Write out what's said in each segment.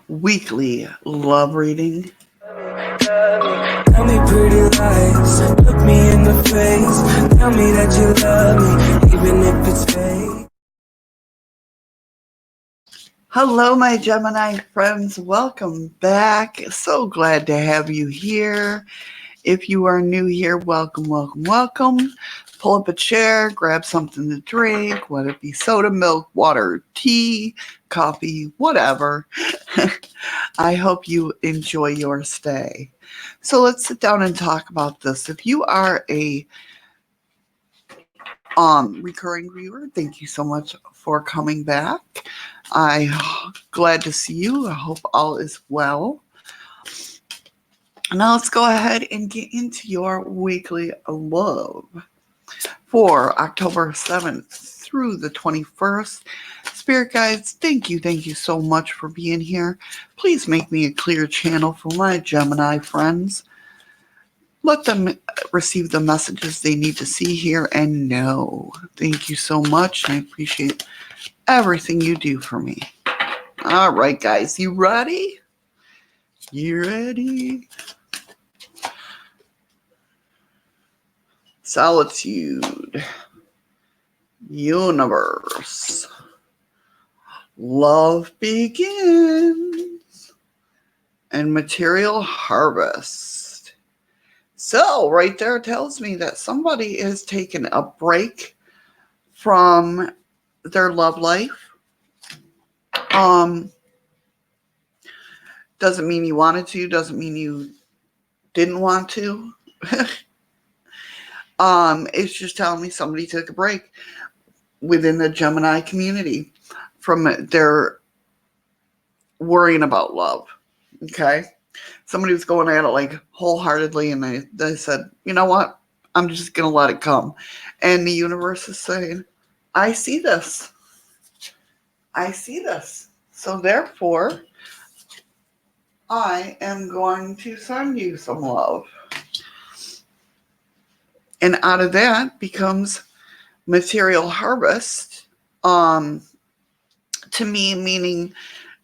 weekly love reading. Tell me pretty lies, look me in the face. Tell me that you love me, even if it's fake. Hello, my Gemini friends. Welcome back. So glad to have you here. If you are new here, welcome, welcome, welcome. Pull up a chair, grab something to drink, whether it be soda, milk, water, tea, coffee, whatever. I hope you enjoy your stay. So let's sit down and talk about this. If you are a recurring viewer, thank you so much for coming back. I'm glad to see you. I hope all is well. Now let's go ahead and get into your weekly love for October 7th through the 21st. Spirit guides, thank you so much for being here. Please make me a clear channel for my Gemini friends. Let them receive the messages they need to see, hear, and know. Thank you so much. I appreciate everything you do for me. All right, guys, you ready? You ready? Solitude. Universe. Love begins. And material harvest. So right there tells me that somebody is taking a break from their love life. Doesn't mean you wanted to, doesn't mean you didn't want to. It's just telling me somebody took a break within the Gemini community from their worrying about love. Okay. Somebody was going at it like wholeheartedly, and they said, you know what? I'm just going to let it come. And the universe is saying, I see this. I see this. So therefore, I am going to send you some love. And out of that becomes material harvest. To me, meaning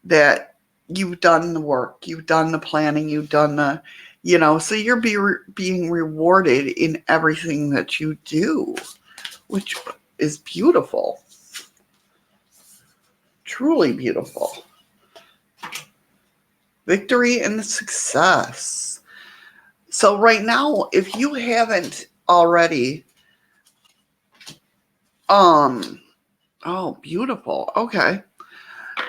that you've done the work, you've done the planning, you've done the, so you're being rewarded in everything that you do, which is beautiful. Truly beautiful. Victory and success. So right now, if you haven't already, oh, beautiful. Okay.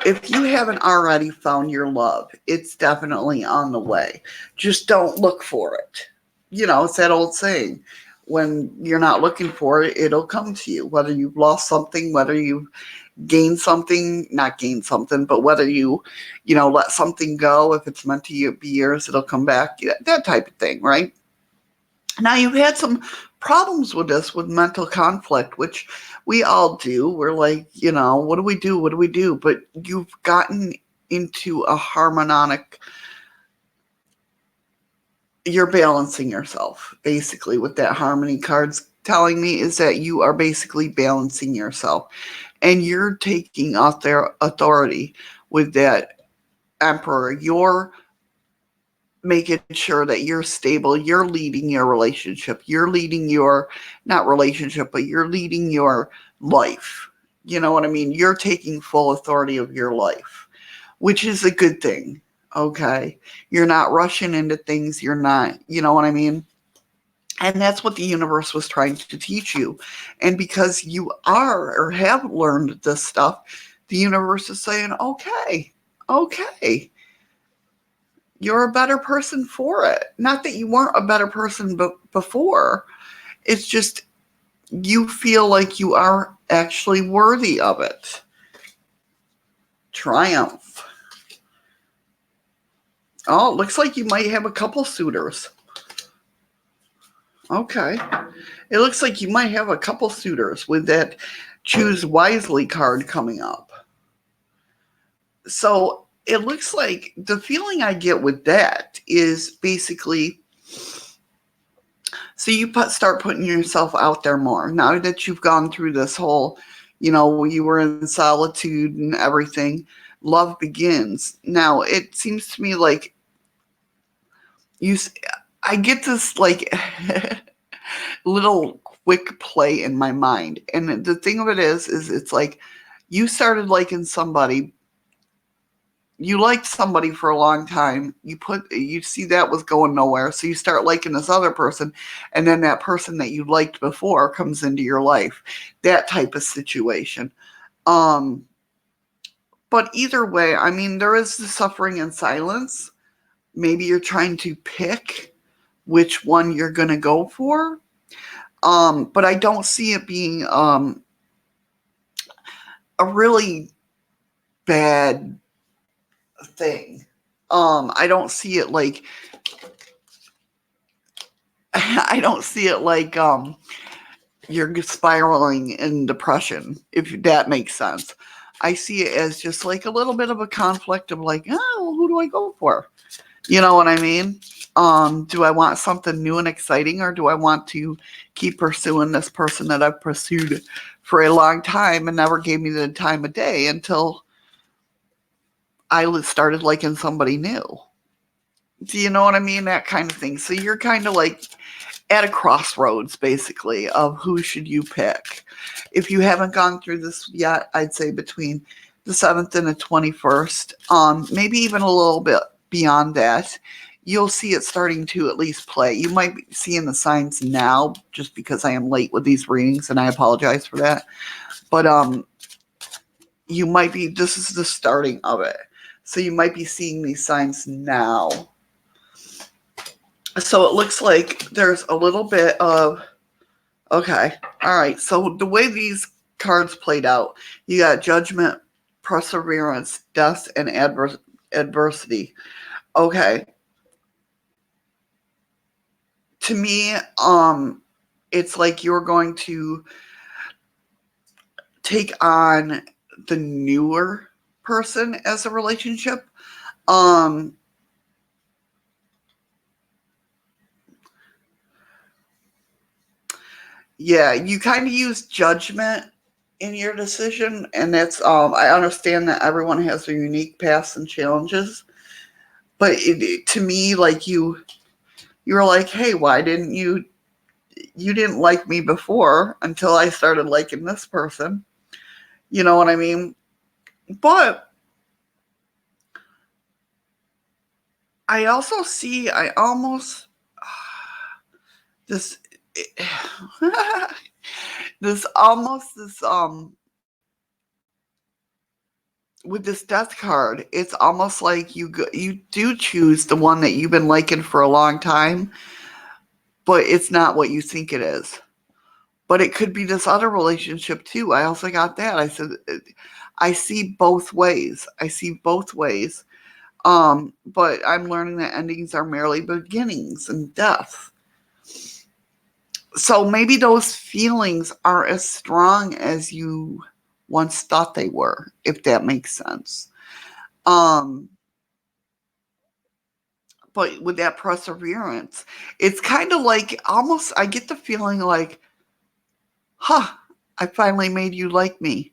If you haven't already found your love, it's definitely on the way. Just don't look for it. It's that old saying, when you're not looking for it, it'll come to you. Whether you've lost something, whether you've gained something, not gained something, but whether you let something go, if it's meant to be yours, it'll come back. That type of thing, right? Now, you've had some problems with this, with mental conflict, which we all do. We're like, what do we do? What do we do? But you've gotten into a harmonic, you're balancing yourself, basically, with that harmony cards telling me is that you are basically balancing yourself. And you're taking out their authority with that emperor. You're making sure that you're stable. You're leading your relationship. You're leading your, not relationship, but you're leading your life. You know what I mean? You're taking full authority of your life, which is a good thing. Okay. You're not rushing into things. You're not, you know what I mean? And that's what the universe was trying to teach you. And because you are or have learned this stuff, the universe is saying, okay, you're a better person for it. Not that you weren't a better person before. It's just you feel like you are actually worthy of it. Triumph. Oh, it looks like you might have a couple suitors. Okay. It looks like you might have a couple suitors with that choose wisely card coming up. So it looks like the feeling I get with that is basically, so you start putting yourself out there more. Now that you've gone through this whole, you were in solitude and everything, love begins. Now, it seems to me like I get this like little quick play in my mind. And the thing of it is it's like you started liking somebody. You liked somebody for a long time. You see that was going nowhere. So you start liking this other person. And then that person that you liked before comes into your life. That type of situation. Um, but either way, I mean, there is the suffering in silence. Maybe you're trying to pick which one you're going to go for. But I don't see it being a really bad thing. I don't see it like I don't see it like you're spiraling in depression, if that makes sense. I see it as just like a little bit of a conflict of like, oh, who do I go for? You know what I mean? Do I want something new and exciting, or do I want to keep pursuing this person that I've pursued for a long time and never gave me the time of day until I started liking somebody new? Do you know what I mean? That kind of thing. So you're kind of like at a crossroads, basically, of who should you pick. If you haven't gone through this yet, I'd say between the 7th and the 21st, maybe even a little bit beyond that, you'll see it starting to at least play. You might be seeing the signs now, just because I am late with these readings, and I apologize for that. But you might be, this is the starting of it. So you might be seeing these signs now. So it looks like there's a little bit of, okay, all right. So the way these cards played out, you got judgment, perseverance, death, and adversity. Okay. To me, it's like you're going to take on the newer person as a relationship. Yeah, you kind of use judgment in your decision, and that's I understand that everyone has their unique paths and challenges, but to me, like you're like, hey, why didn't you didn't like me before until I started liking this person? You know what I mean? But I also see, I almost this this almost this with this death card, it's almost like you do choose the one that you've been liking for a long time, but it's not what you think it is. But it could be this other relationship too. I also got that. I said, I see both ways. I see both ways. But I'm learning that endings are merely beginnings and death. So maybe those feelings are as strong as you once thought they were, if that makes sense. But with that perseverance, it's kind of like almost, I get the feeling like, huh, I finally made you like me.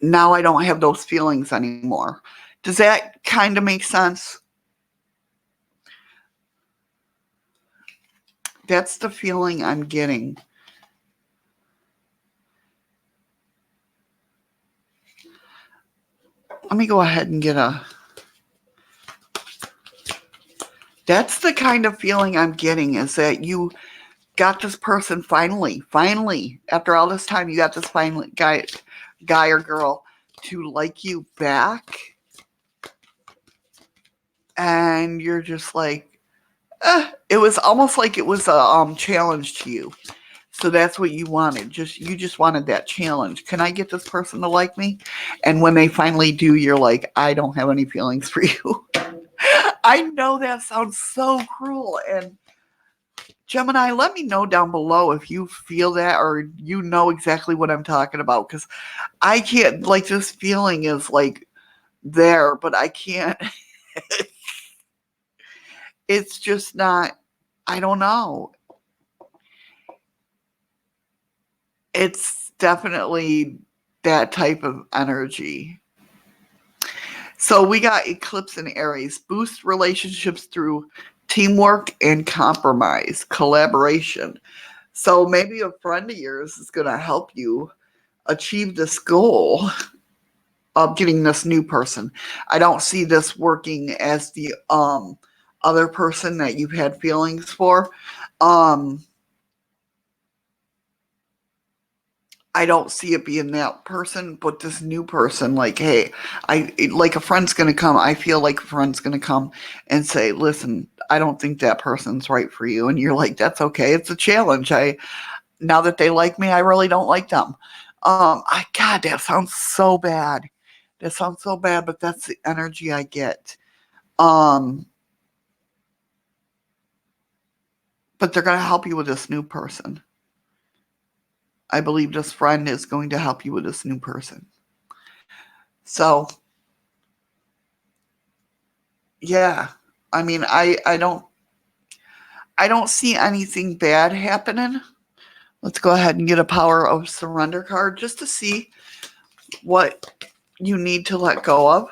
Now I don't have those feelings anymore. Does that kind of make sense? That's the feeling I'm getting. Let me go ahead and get a... That's the kind of feeling I'm getting, is that you got this person finally, after all this time, you got this finally guy or girl to like you back. And you're just like, it was almost like it was a challenge to you. So that's what you wanted. You just wanted that challenge. Can I get this person to like me? And when they finally do, you're like, I don't have any feelings for you. I know that sounds so cruel. And Gemini, let me know down below if you feel that, or you know exactly what I'm talking about. Because I can't, like, this feeling is like there, but I can't. It's just not, I don't know. It's definitely that type of energy. So we got eclipse in Aries. Boost relationships through teamwork and compromise, collaboration. So maybe a friend of yours is going to help you achieve this goal of getting this new person. I don't see this working as the other person that you've had feelings for. I don't see it being that person, but this new person, like, hey, like a friend's going to come. I feel like a friend's going to come and say, listen, I don't think that person's right for you. And you're like, that's okay. It's a challenge. Now that they like me, I really don't like them. God, that sounds so bad. That sounds so bad, but that's the energy I get. But they're going to help you with this new person. I believe this friend is going to help you with this new person. So, yeah. I mean, I don't see anything bad happening. Let's go ahead and get a Power of Surrender card just to see what you need to let go of.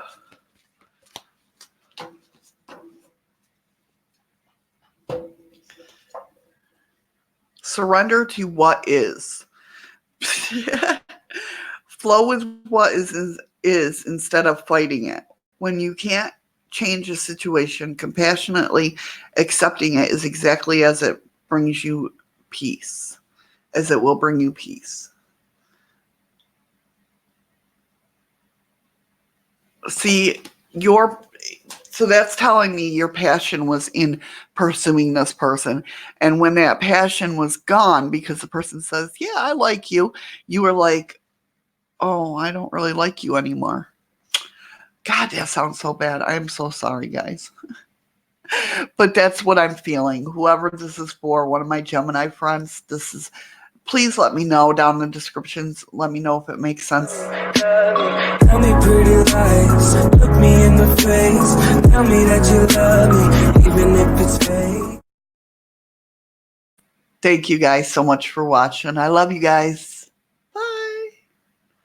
Surrender to what is. Flow with what is instead of fighting it. When you can't change a situation, compassionately accepting it is exactly as it brings you peace, as it will bring you peace. See, so that's telling me your passion was in pursuing this person. And when that passion was gone, because the person says, yeah, I like you, you were like, oh, I don't really like you anymore. God, that sounds so bad. I'm so sorry, guys. But that's what I'm feeling. Whoever this is for, one of my Gemini friends, please let me know down in the descriptions. Let me know if it makes sense. Tell me pretty lies, look me in the face. Tell me that you love me, even if it's fake. Thank you guys so much for watching. I love you guys.